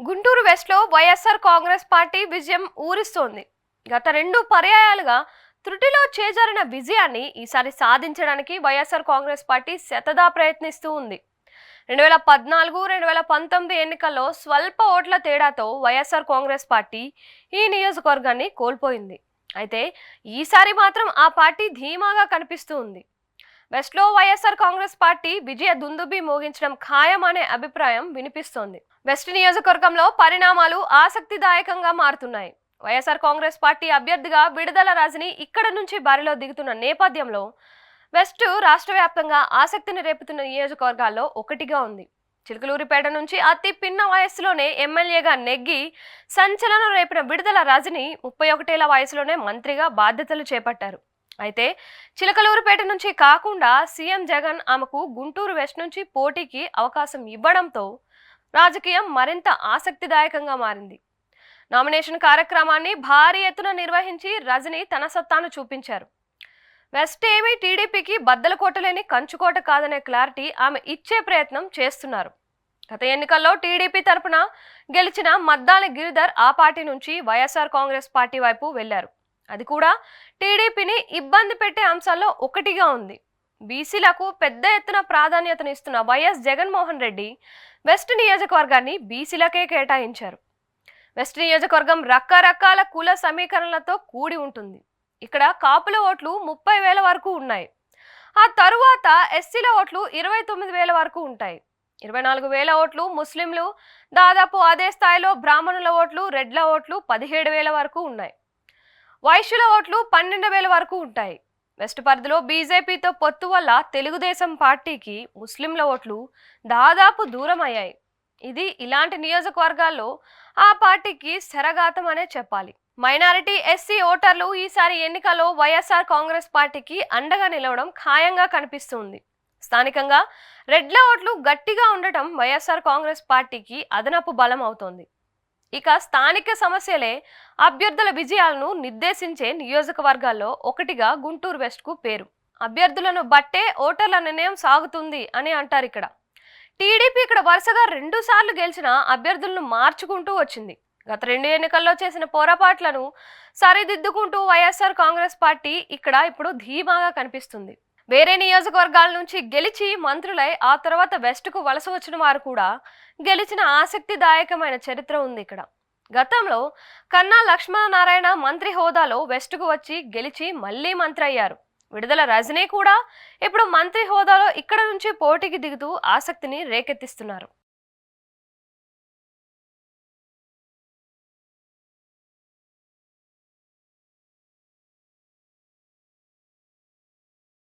గుంటూరు వెస్ట్లో వైఎస్ఆర్ కాంగ్రెస్ పార్టీ విజయం ఊరిస్తోంది. గత 2 పర్యాయాలుగా త్రుటిలో చేజారిన విజయాన్ని ఈసారి సాధించడానికి వైఎస్ఆర్ కాంగ్రెస్ పార్టీ శతదా ప్రయత్నిస్తూ ఉంది. 2014-2019 ఎన్నికల్లో స్వల్ప ఓట్ల తేడాతో వైఎస్ఆర్ కాంగ్రెస్ పార్టీ ఈ నియోజకవర్గాన్ని కోల్పోయింది. అయితే ఈసారి మాత్రం ఆ పార్టీ ధీమాగా కనిపిస్తూ ఉంది. వెస్ట్లో వైఎస్ఆర్ కాంగ్రెస్ పార్టీ విజయ దుందుబి మోగించడం ఖాయం అనే అభిప్రాయం వినిపిస్తోంది. వెస్ట్ నియోజకవర్గంలో పరిణామాలు ఆసక్తిదాయకంగా మారుతున్నాయి. వైఎస్ఆర్ కాంగ్రెస్ పార్టీ అభ్యర్థిగా విడుదల రజని ఇక్కడ నుంచి బరిలో దిగుతున్న నేపథ్యంలో వెస్ట్ రాష్ట్ర వ్యాప్తంగా ఆసక్తిని రేపుతున్న నియోజకవర్గాల్లో ఒకటిగా ఉంది. చిలకలూరిపేట నుంచి అతి పిన్న వయస్సులోనే ఎమ్మెల్యేగా నెగ్గి సంచలనం రేపిన విడుదల రజని 31 ఏళ్ల వయసులోనే మంత్రిగా బాధ్యతలు చేపట్టారు. అయితే చిలకలూరిపేట నుంచి కాకుండా సీఎం జగన్ ఆమెకు గుంటూరు వెస్ట్ నుంచి పోటీకి అవకాశం ఇవ్వడంతో రాజకీయం మరింత ఆసక్తిదాయకంగా మారింది. నామినేషన్ కార్యక్రమాన్ని భారీ ఎత్తున నిర్వహించి రజని తన సత్తాను చూపించారు. వెస్ట్ ఏమీ టీడీపీకి బద్దలు కొట్టలేని కంచుకోట కాదనే క్లారిటీ ఆమె ఇచ్చే ప్రయత్నం చేస్తున్నారు. గత ఎన్నికల్లో టీడీపీ తరపున గెలిచిన మద్దాలి గిరిధర్ ఆ పార్టీ నుంచి వైఎస్ఆర్ కాంగ్రెస్ పార్టీ వైపు వెళ్లారు. అది కూడా టీడీపీని ఇబ్బంది పెట్టే అంశాల్లో ఒకటిగా ఉంది. బీసీలకు పెద్ద ఎత్తున ప్రాధాన్యతనిస్తున్న వైఎస్ జగన్మోహన్ రెడ్డి వెస్ట్ నియోజకవర్గాన్ని బీసీలకే కేటాయించారు. వెస్ట్ నియోజకవర్గం రకరకాల కుల సమీకరణలతో కూడి ఉంటుంది. ఇక్కడ కాపుల ఓట్లు 30,000 వరకు ఉన్నాయి. ఆ తరువాత ఎస్సీల ఓట్లు 29,000 వరకు ఉంటాయి. 24,000 ఓట్లు ముస్లింలు, దాదాపు అదే స్థాయిలో బ్రాహ్మణుల ఓట్లు, రెడ్ల ఓట్లు 17,000 వరకు ఉన్నాయి. వైశ్యుల ఓట్లు 12,000 వరకు ఉంటాయి. వెస్ట్ పరిధిలో బీజేపీతో పొత్తు వల్ల తెలుగుదేశం పార్టీకి ముస్లింల ఓట్లు దాదాపు దూరం అయ్యాయి. ఇది ఇలాంటి నియోజకవర్గాల్లో ఆ పార్టీకి శరఘాతం అనే చెప్పాలి. మైనారిటీ ఎస్సీ ఓటర్లు ఈసారి ఎన్నికల్లో వైఎస్ఆర్ కాంగ్రెస్ పార్టీకి అండగా నిలవడం ఖాయంగా కనిపిస్తుంది. స్థానికంగా రెడ్ల ఓట్లు గట్టిగా ఉండటం వైఎస్ఆర్ కాంగ్రెస్ పార్టీకి అదనపు బలం అవుతోంది. ఇక స్థానిక సమస్యలే అభ్యర్థుల విజయాలను నిర్దేశించే నియోజకవర్గాల్లో ఒకటిగా గుంటూరు వెస్ట్కు పేరు. అభ్యర్థులను బట్టే ఓటర్ల నిర్ణయం సాగుతుంది అని అంటారు. ఇక్కడ టీడీపీ ఇక్కడ వరుసగా 2 సార్లు గెలిచిన అభ్యర్థులను మార్చుకుంటూ వచ్చింది. గత 2 ఎన్నికల్లో చేసిన పొరపాట్లను సరిదిద్దుకుంటూ వైఎస్ఆర్ కాంగ్రెస్ పార్టీ ఇక్కడ ఇప్పుడు ధీమాగా కనిపిస్తుంది. వేరే నియోజకవర్గాల నుంచి గెలిచి మంత్రులై ఆ తర్వాత వెస్ట్కు వలస వచ్చిన వారు కూడా గెలిచిన ఆసక్తిదాయకమైన చరిత్ర ఉంది. ఇక్కడ గతంలో కన్నా లక్ష్మణనారాయణ మంత్రి హోదాలో వెస్ట్కు వచ్చి గెలిచి మళ్లీ మంత్రి అయ్యారు. విడుదల రజనీ కూడా ఇప్పుడు మంత్రి హోదాలో ఇక్కడ నుంచి పోటీకి దిగుతూ ఆసక్తిని రేకెత్తిస్తున్నారు.